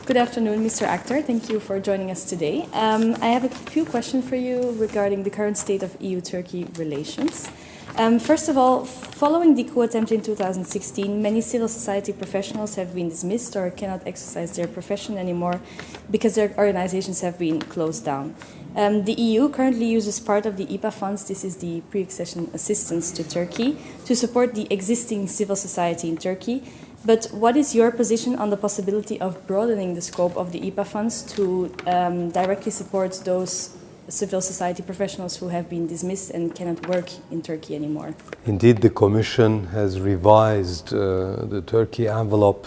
Good afternoon, Mr. Aktar. Thank you for joining us today. I have a few questions for you regarding the current state of EU-Turkey relations. First of all, following the coup attempt in 2016, many civil society professionals have been dismissed or cannot exercise their profession anymore because their organizations have been closed down. The EU currently uses part of the IPA funds, this is the pre-accession assistance to Turkey, to support the existing civil society in Turkey. But what is your position on the possibility of broadening the scope of the IPA funds to directly support those civil society professionals who have been dismissed and cannot work in Turkey anymore? Indeed, the Commission has revised the Turkey envelope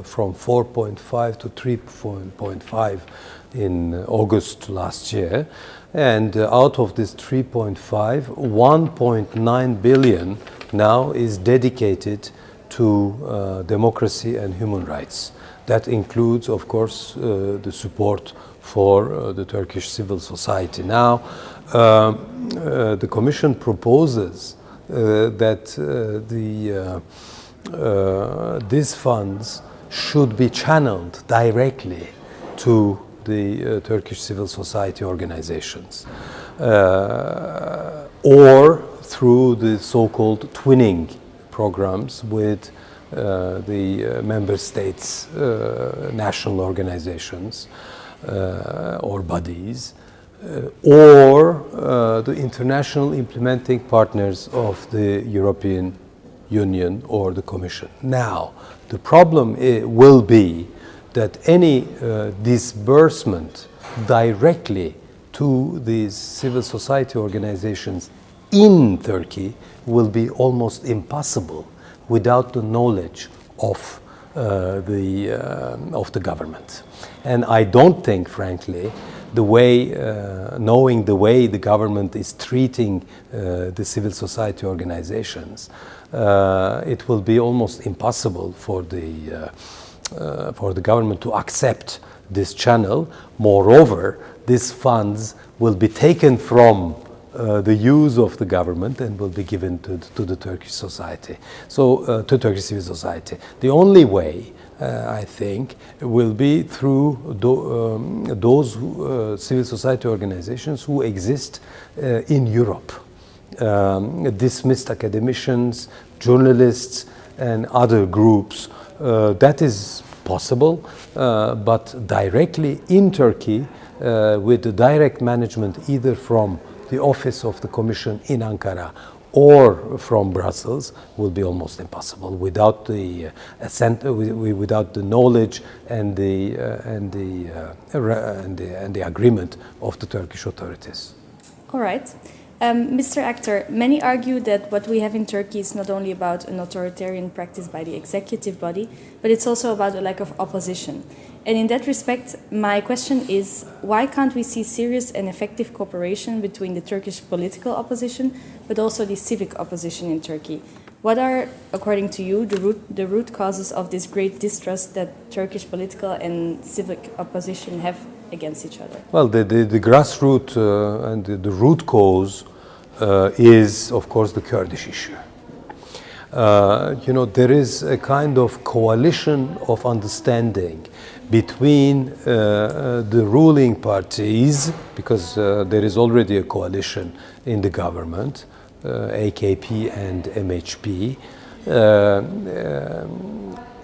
from 4.5 to 3.5 in August last year. And out of this 3.5, 1.9 billion now is dedicated to democracy and human rights. That includes, of course, the support for the Turkish civil society. Now, the Commission proposes that these funds should be channeled directly to the Turkish civil society organizations, or through the so-called twinning programs with the member states' national organizations or bodies, or the international implementing partners of the European Union or the Commission. Now, the problem will be that any disbursement directly to these civil society organizations in Turkey will be almost impossible without the knowledge of the government. And I don't think, frankly, knowing the way the government is treating the civil society organizations, it will be almost impossible for the government to accept this channel. Moreover, these funds will be taken from the use of the government and will be given to the Turkish society, to Turkish civil society. The only way, I think, will be through those civil society organizations who exist in Europe. Dismissed academicians, journalists, and other groups. That is possible, but directly in Turkey, with the direct management either from the office of the Commission in Ankara or from Brussels, will be almost impossible without the without the knowledge and the agreement of the Turkish authorities. All right. Mr. Aktar, many argue that what we have in Turkey is not only about an authoritarian practice by the executive body, but it's also about a lack of opposition. And in that respect, my question is, why can't we see serious and effective cooperation between the Turkish political opposition, but also the civic opposition in Turkey? What are, according to you, the root causes of this great distrust that Turkish political and civic opposition have against each other? Well, the grassroots and the root cause is, of course, the Kurdish issue. There is a kind of coalition of understanding between the ruling parties, because there is already a coalition in the government, AKP and MHP,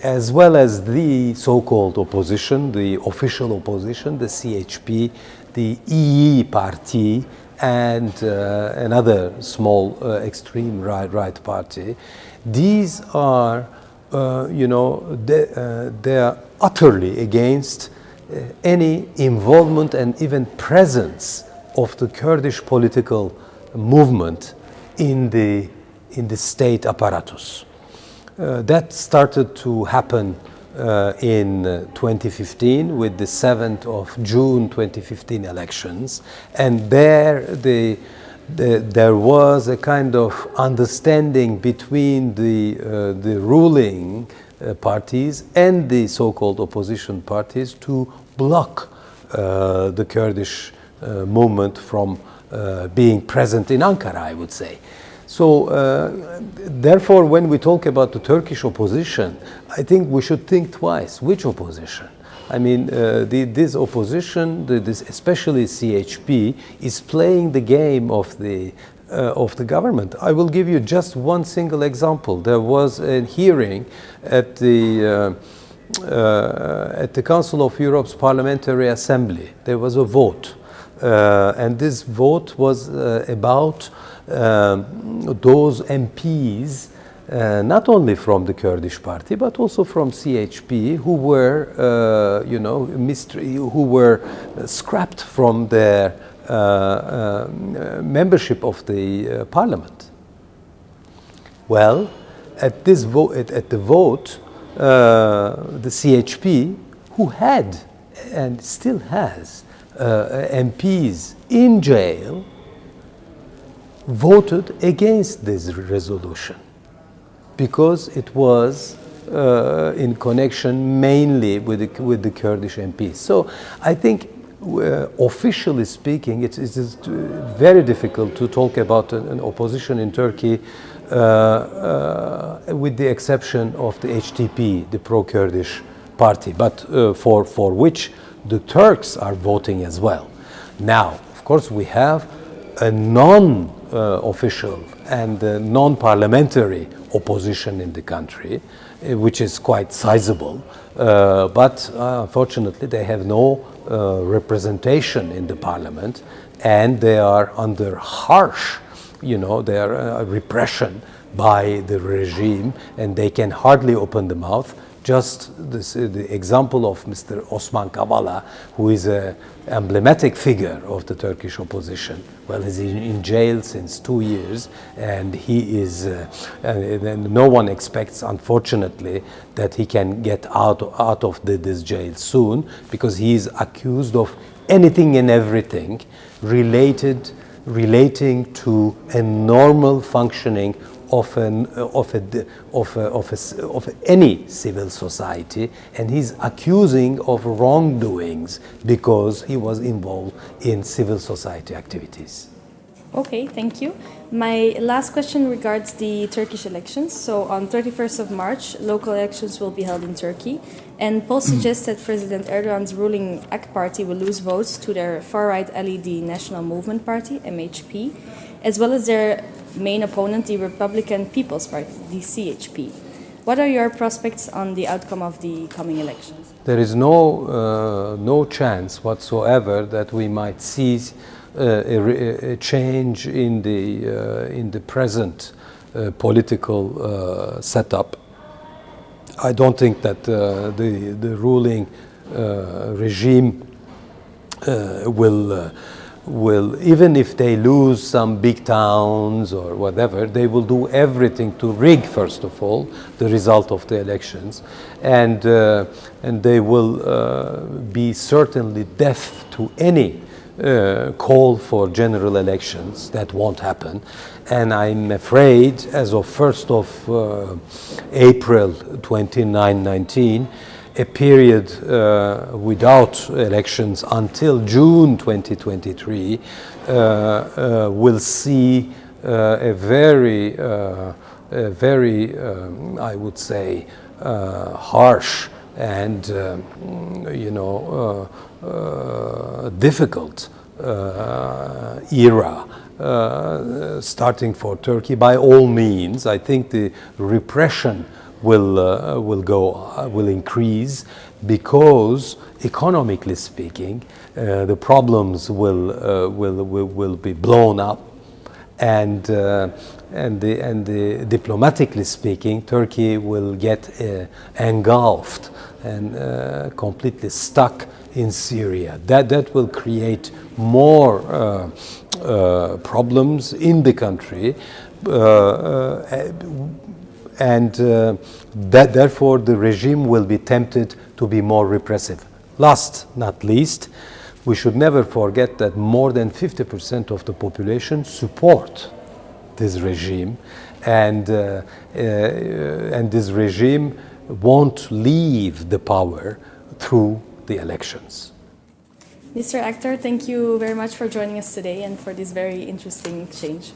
as well as the so-called opposition, the official opposition, the CHP, the EE party, and another small extreme right party. These are, they are utterly against any involvement and even presence of the Kurdish political movement in the state apparatus. That started to happen in 2015 with the 7th of June 2015 elections, and there was a kind of understanding between the ruling parties and the so-called opposition parties to block the Kurdish movement from being present in Ankara, I would say. So, therefore, when we talk about the Turkish opposition, I think we should think twice. Which opposition? I mean, this opposition, this especially CHP, is playing the game of the government. I will give you just one single example. There was a hearing at the Council of Europe's Parliamentary Assembly. There was a vote, and this vote was about those MPs, not only from the Kurdish party, but also from CHP, who were, who were scrapped from their membership of the parliament. Well, at this vote, at the vote, the CHP, who had and still has MPs in jail, voted against this resolution because it was in connection mainly with the Kurdish MPs. So I think, officially speaking, it is very difficult to talk about an opposition in Turkey with the exception of the HDP, the pro-Kurdish party, but for which the Turks are voting as well. Now, of course, we have a non-official and non-parliamentary opposition in the country, which is quite sizable, but unfortunately they have no representation in the parliament, and they are under harsh, their repression by the regime, and they can hardly open the mouth. Just the example of Mr. Osman Kavala, who is an emblematic figure of the Turkish opposition. Well, he's in jail since 2 years, and he is, and no one expects, unfortunately, that he can get out of this jail soon, because he is accused of anything and everything relating to a normal functioning of any civil society, and he's accusing of wrongdoings because he was involved in civil society activities. Okay, thank you. My last question regards the Turkish elections. So on 31st of March, local elections will be held in Turkey, and polls suggest that President Erdogan's ruling AK Party will lose votes to their far-right ally, the National Movement Party, MHP, as well as their main opponent, the Republican People's Party, the CHP. What are your prospects on the outcome of the coming elections? There is no chance whatsoever that we might see a change in the present political setup. I don't think that the ruling regime will, even if they lose some big towns or whatever, they will do everything to rig, first of all, the result of the elections, and they will be certainly deaf to any call for general elections. That won't happen, and I'm afraid as of 1st of April 2019, a period without elections until June 2023 will see a very, I would say, harsh and difficult era starting for Turkey. By all means, I think the repression will increase, because economically speaking, the problems will be blown up, and diplomatically speaking, Turkey will get engulfed and completely stuck in Syria. That will create more problems in the country. And therefore the regime will be tempted to be more repressive. Last not least, we should never forget that more than 50% of the population support this regime, and this regime won't leave the power through the elections. Mr. Aktar, thank you very much for joining us today and for this very interesting exchange.